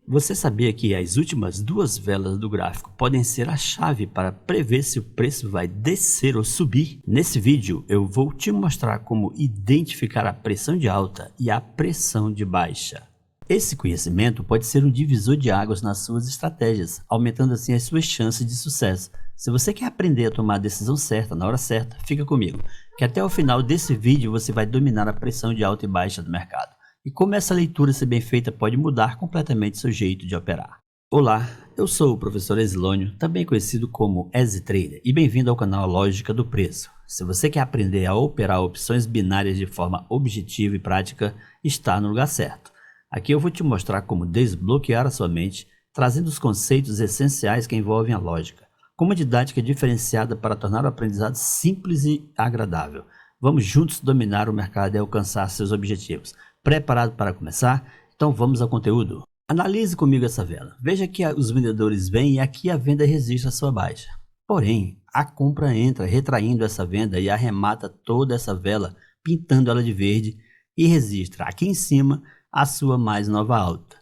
Você sabia que as últimas duas velas do gráfico podem ser a chave para prever se o preço vai descer ou subir? Nesse vídeo eu vou te mostrar como identificar a pressão de alta e a pressão de baixa. Esse conhecimento pode ser um divisor de águas nas suas estratégias, aumentando assim as suas chances de sucesso. Se você quer aprender a tomar a decisão certa na hora certa, fica comigo, que até o final desse vídeo você vai dominar a pressão de alta e baixa do mercado. E como essa leitura, se bem feita, pode mudar completamente seu jeito de operar. Olá, eu sou o professor Exilônio, também conhecido como EZTrader, e bem-vindo ao canal Lógica do Preço. Se você quer aprender a operar opções binárias de forma objetiva e prática, está no lugar certo. Aqui eu vou te mostrar como desbloquear a sua mente, trazendo os conceitos essenciais que envolvem a lógica, com uma didática diferenciada para tornar o aprendizado simples e agradável. Vamos juntos dominar o mercado e alcançar seus objetivos. Preparado para começar? Então vamos ao conteúdo. Analise comigo essa vela. Veja que os vendedores vêm e aqui a venda resiste à sua baixa. Porém, a compra entra retraindo essa venda e arremata toda essa vela, pintando ela de verde e registra aqui em cima a sua mais nova alta.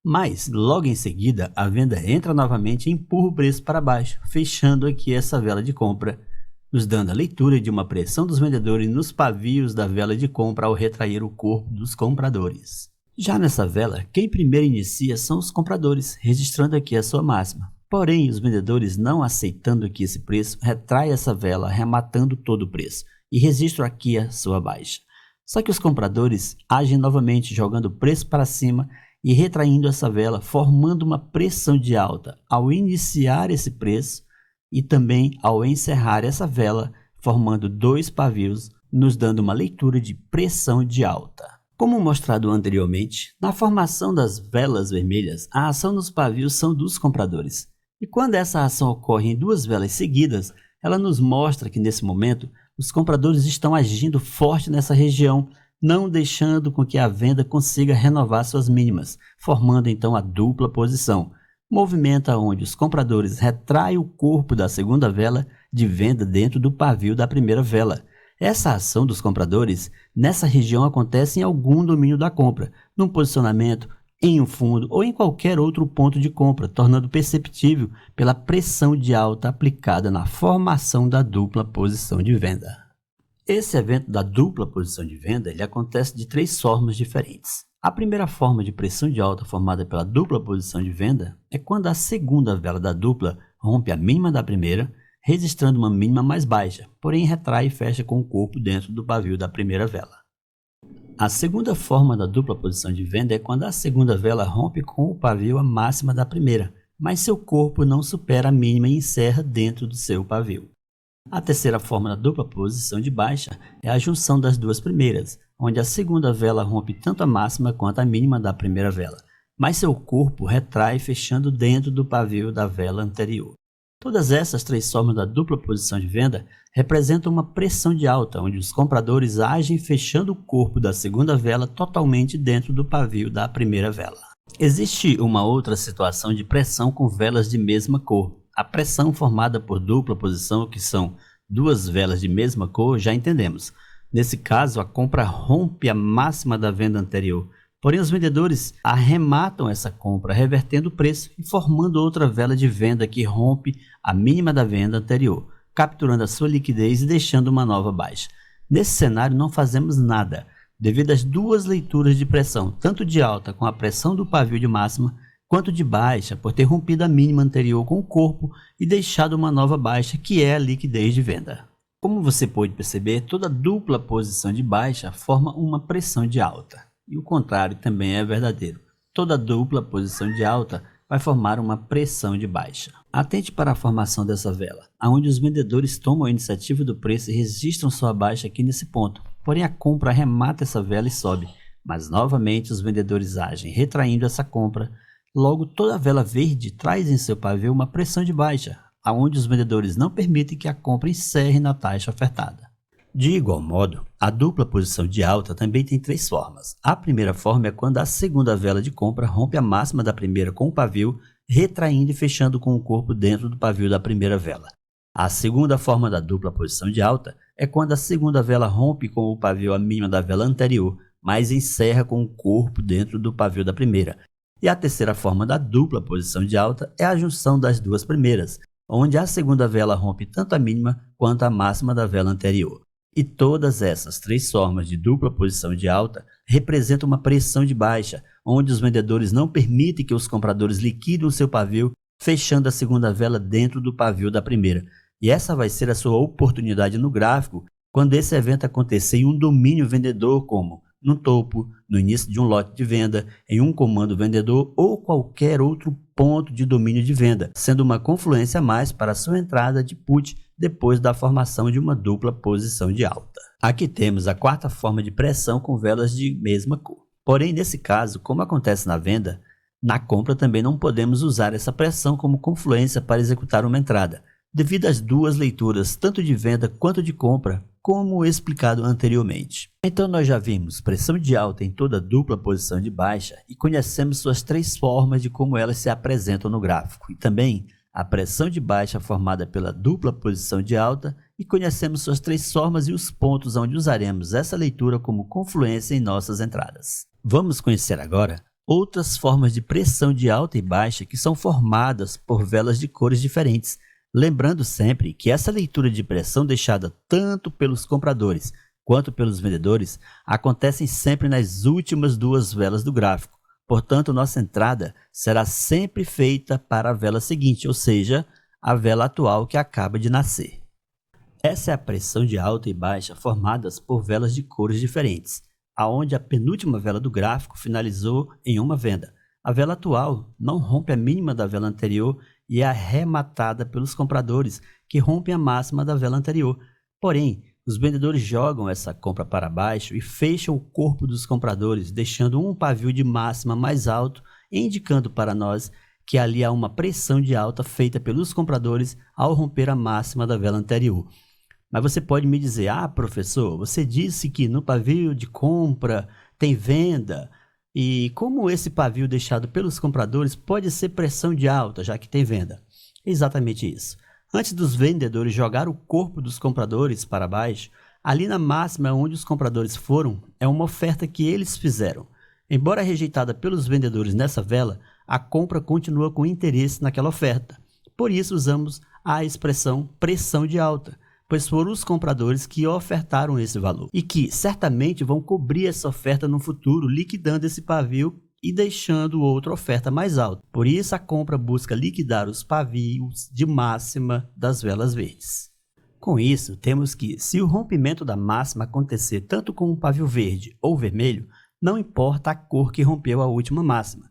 Mas logo em seguida a venda entra novamente e empurra o preço para baixo, fechando aqui essa vela de compra, nos dando a leitura de uma pressão dos vendedores nos pavios da vela de compra ao retrair o corpo dos compradores. Já nessa vela, quem primeiro inicia são os compradores, registrando aqui a sua máxima. Porém, os vendedores, não aceitando aqui esse preço, retrai essa vela, arrematando todo o preço, e registram aqui a sua baixa. Só que os compradores agem novamente, jogando o preço para cima e retraindo essa vela, formando uma pressão de alta ao iniciar esse preço, e também ao encerrar essa vela, formando dois pavios, nos dando uma leitura de pressão de alta. Como mostrado anteriormente, na formação das velas vermelhas, a ação nos pavios são dos compradores. E quando essa ação ocorre em duas velas seguidas, ela nos mostra que nesse momento, os compradores estão agindo forte nessa região, não deixando com que a venda consiga renovar suas mínimas, formando então a dupla posição. Movimenta onde os compradores retraem o corpo da segunda vela de venda dentro do pavio da primeira vela. Essa ação dos compradores nessa região acontece em algum domínio da compra, num posicionamento, em um fundo ou em qualquer outro ponto de compra, tornando perceptível pela pressão de alta aplicada na formação da dupla posição de venda. Esse evento da dupla posição de venda ele acontece de três formas diferentes. A primeira forma de pressão de alta formada pela dupla posição de venda é quando a segunda vela da dupla rompe a mínima da primeira, registrando uma mínima mais baixa, porém retrai e fecha com o corpo dentro do pavio da primeira vela. A segunda forma da dupla posição de venda é quando a segunda vela rompe com o pavio a máxima da primeira, mas seu corpo não supera a mínima e encerra dentro do seu pavio. A terceira forma da dupla posição de baixa é a junção das duas primeiras, onde a segunda vela rompe tanto a máxima quanto a mínima da primeira vela, mas seu corpo retrai fechando dentro do pavio da vela anterior. Todas essas três formas da dupla posição de venda representam uma pressão de alta, onde os compradores agem fechando o corpo da segunda vela totalmente dentro do pavio da primeira vela. Existe uma outra situação de pressão com velas de mesma cor. A pressão formada por dupla posição, que são duas velas de mesma cor, já entendemos. Nesse caso, a compra rompe a máxima da venda anterior, porém os vendedores arrematam essa compra, revertendo o preço e formando outra vela de venda que rompe a mínima da venda anterior, capturando a sua liquidez e deixando uma nova baixa. Nesse cenário não fazemos nada, devido às duas leituras de pressão, tanto de alta com a pressão do pavio de máxima, quanto de baixa por ter rompido a mínima anterior com o corpo e deixado uma nova baixa, que é a liquidez de venda. Como você pode perceber, toda dupla posição de baixa forma uma pressão de alta. E o contrário também é verdadeiro. Toda dupla posição de alta vai formar uma pressão de baixa. Atente para a formação dessa vela, onde os vendedores tomam a iniciativa do preço e registram sua baixa aqui nesse ponto. Porém a compra arremata essa vela e sobe, mas novamente os vendedores agem retraindo essa compra. Logo, toda vela verde traz em seu pavio uma pressão de baixa, aonde os vendedores não permitem que a compra encerre na taxa ofertada. De igual modo, a dupla posição de alta também tem três formas. A primeira forma é quando a segunda vela de compra rompe a máxima da primeira com o pavio, retraindo e fechando com o corpo dentro do pavio da primeira vela. A segunda forma da dupla posição de alta é quando a segunda vela rompe com o pavio a mínima da vela anterior, mas encerra com o corpo dentro do pavio da primeira. E a terceira forma da dupla posição de alta é a junção das duas primeiras, onde a segunda vela rompe tanto a mínima quanto a máxima da vela anterior. E todas essas três formas de dupla posição de alta representam uma pressão de baixa, onde os vendedores não permitem que os compradores liquidem o seu pavio, fechando a segunda vela dentro do pavio da primeira. E essa vai ser a sua oportunidade no gráfico quando esse evento acontecer em um domínio vendedor, como no topo, no início de um lote de venda, em um comando vendedor ou qualquer outro ponto de domínio de venda, sendo uma confluência a mais para a sua entrada de put depois da formação de uma dupla posição de alta. Aqui temos a quarta forma de pressão com velas de mesma cor. Porém, nesse caso, como acontece na venda, na compra também não podemos usar essa pressão como confluência para executar uma entrada, devido às duas leituras, tanto de venda quanto de compra, como explicado anteriormente. Então nós já vimos pressão de alta em toda dupla posição de baixa e conhecemos suas três formas de como elas se apresentam no gráfico, e também a pressão de baixa formada pela dupla posição de alta, e conhecemos suas três formas e os pontos onde usaremos essa leitura como confluência em nossas entradas. Vamos conhecer agora outras formas de pressão de alta e baixa que são formadas por velas de cores diferentes, lembrando sempre que essa leitura de pressão deixada tanto pelos compradores quanto pelos vendedores acontecem sempre nas últimas duas velas do gráfico. Portanto, nossa entrada será sempre feita para a vela seguinte, ou seja, a vela atual que acaba de nascer. Essa é a pressão de alta e baixa formadas por velas de cores diferentes, aonde a penúltima vela do gráfico finalizou em uma venda. A vela atual não rompe a mínima da vela anterior e é arrematada pelos compradores, que rompem a máxima da vela anterior. Porém, os vendedores jogam essa compra para baixo e fecham o corpo dos compradores, deixando um pavio de máxima mais alto, indicando para nós que ali há uma pressão de alta feita pelos compradores ao romper a máxima da vela anterior. Mas você pode me dizer, professor, você disse que no pavio de compra tem venda, e como esse pavio deixado pelos compradores pode ser pressão de alta, já que tem venda? Exatamente isso. Antes dos vendedores jogar o corpo dos compradores para baixo, ali na máxima onde os compradores foram, é uma oferta que eles fizeram. Embora rejeitada pelos vendedores nessa vela, a compra continua com interesse naquela oferta. Por isso usamos a expressão pressão de alta, pois foram os compradores que ofertaram esse valor e que certamente vão cobrir essa oferta no futuro, liquidando esse pavio e deixando outra oferta mais alta. Por isso a compra busca liquidar os pavios de máxima das velas verdes. Com isso, temos que, se o rompimento da máxima acontecer tanto com um pavio verde ou vermelho, não importa a cor que rompeu a última máxima,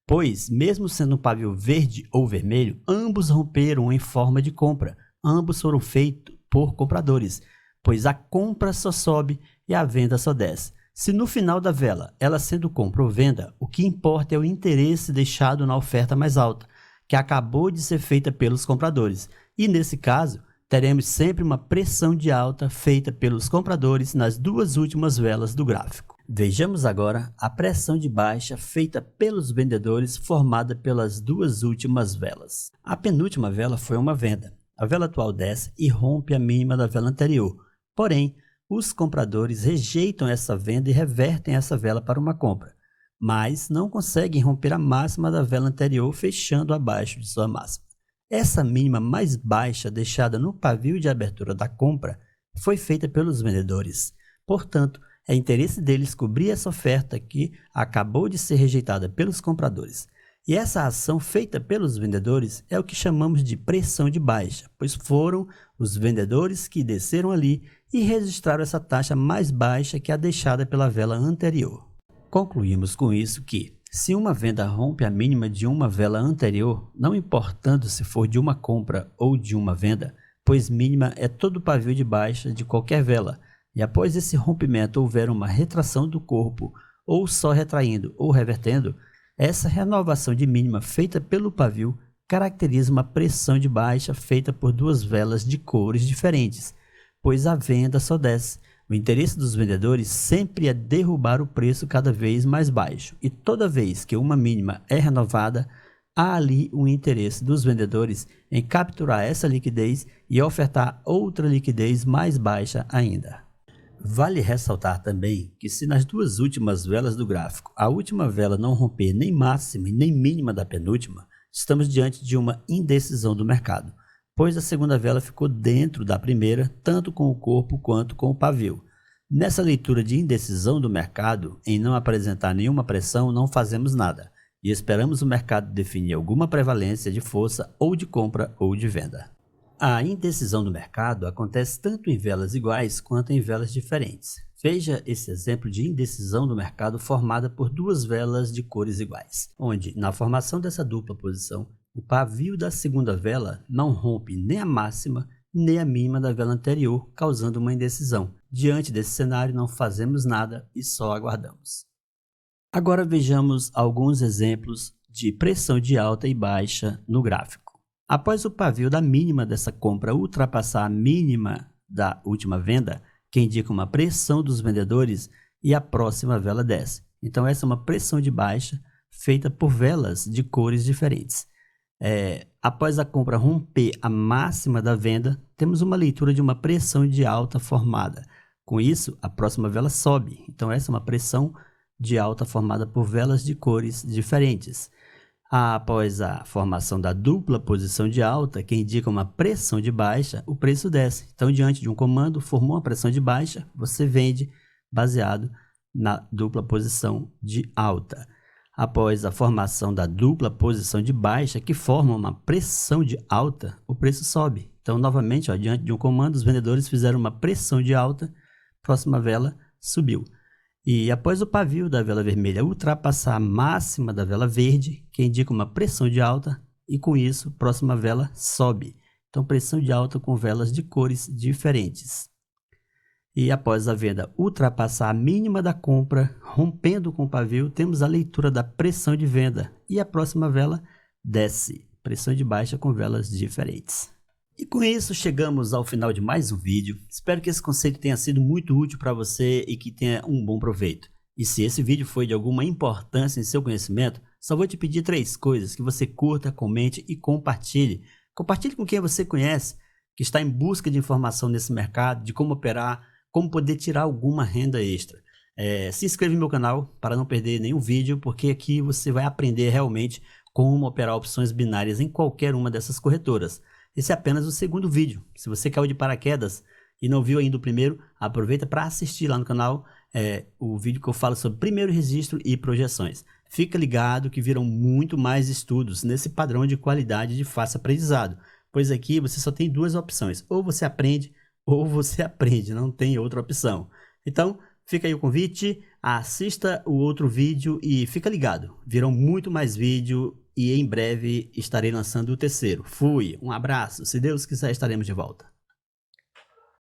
pois, mesmo sendo um pavio verde ou vermelho, ambos romperam em forma de compra, ambos foram feitos por compradores, pois a compra só sobe e a venda só desce. Se no final da vela, ela sendo compra ou venda, o que importa é o interesse deixado na oferta mais alta, que acabou de ser feita pelos compradores. E nesse caso, teremos sempre uma pressão de alta feita pelos compradores nas duas últimas velas do gráfico. Vejamos agora a pressão de baixa feita pelos vendedores formada pelas duas últimas velas. A penúltima vela foi uma venda. A vela atual desce e rompe a mínima da vela anterior. Porém, os compradores rejeitam essa venda e revertem essa vela para uma compra, mas não conseguem romper a máxima da vela anterior, fechando abaixo de sua máxima. Essa mínima mais baixa deixada no pavio de abertura da compra foi feita pelos vendedores. Portanto, é interesse deles cobrir essa oferta que acabou de ser rejeitada pelos compradores. E essa ação feita pelos vendedores é o que chamamos de pressão de baixa, pois foram os vendedores que desceram ali e registraram essa taxa mais baixa que a deixada pela vela anterior. Concluímos com isso que, se uma venda rompe a mínima de uma vela anterior, não importando se for de uma compra ou de uma venda, pois mínima é todo o pavio de baixa de qualquer vela, e após esse rompimento houver uma retração do corpo, ou só retraindo ou revertendo, essa renovação de mínima feita pelo pavio caracteriza uma pressão de baixa feita por duas velas de cores diferentes, pois a venda só desce. O interesse dos vendedores sempre é derrubar o preço cada vez mais baixo, e toda vez que uma mínima é renovada, há ali um interesse dos vendedores em capturar essa liquidez e ofertar outra liquidez mais baixa ainda. Vale ressaltar também que se nas duas últimas velas do gráfico a última vela não romper nem máxima e nem mínima da penúltima, estamos diante de uma indecisão do mercado, pois a segunda vela ficou dentro da primeira, tanto com o corpo quanto com o pavio. Nessa leitura de indecisão do mercado, em não apresentar nenhuma pressão, não fazemos nada, e esperamos o mercado definir alguma prevalência de força ou de compra ou de venda. A indecisão do mercado acontece tanto em velas iguais quanto em velas diferentes. Veja esse exemplo de indecisão do mercado formada por duas velas de cores iguais, onde, na formação dessa dupla posição, o pavio da segunda vela não rompe nem a máxima nem a mínima da vela anterior, causando uma indecisão. Diante desse cenário, não fazemos nada e só aguardamos. Agora vejamos alguns exemplos de pressão de alta e baixa no gráfico. Após o pavio da mínima dessa compra ultrapassar a mínima da última venda, que indica uma pressão dos vendedores, e a próxima vela desce. Então essa é uma pressão de baixa feita por velas de cores diferentes. Após a compra romper a máxima da venda, temos uma leitura de uma pressão de alta formada. Com isso, a próxima vela sobe. Então essa é uma pressão de alta formada por velas de cores diferentes. Após a formação da dupla posição de alta, que indica uma pressão de baixa, o preço desce. Então, diante de um comando, formou uma pressão de baixa, você vende baseado na dupla posição de alta. Após a formação da dupla posição de baixa, que forma uma pressão de alta, o preço sobe. Então, novamente, diante de um comando, os vendedores fizeram uma pressão de alta, próxima vela subiu. E após o pavio da vela vermelha ultrapassar a máxima da vela verde, que indica uma pressão de alta, e com isso, próxima vela sobe. Então, pressão de alta com velas de cores diferentes. E após a venda ultrapassar a mínima da compra, rompendo com o pavio, temos a leitura da pressão de venda. E a próxima vela desce. Pressão de baixa com velas diferentes. E com isso chegamos ao final de mais um vídeo. Espero que esse conceito tenha sido muito útil para você e que tenha um bom proveito. E se esse vídeo foi de alguma importância em seu conhecimento, só vou te pedir 3 coisas: que você curta, comente e compartilhe. Compartilhe com quem você conhece, que está em busca de informação nesse mercado, de como operar, como poder tirar alguma renda extra. Se inscreva no meu canal para não perder nenhum vídeo, porque aqui você vai aprender realmente como operar opções binárias em qualquer uma dessas corretoras. Esse é apenas o segundo vídeo. Se você caiu de paraquedas e não viu ainda o primeiro, aproveita para assistir lá no canal o vídeo que eu falo sobre primeiro registro e projeções. Fica ligado que virão muito mais estudos nesse padrão de qualidade de fácil aprendizado, pois aqui você só tem 2 opções: ou você aprende ou você aprende, não tem outra opção. Então, fica aí o convite, assista o outro vídeo e fica ligado. Virão muito mais vídeo e em breve estarei lançando o terceiro. Fui, um abraço, se Deus quiser estaremos de volta.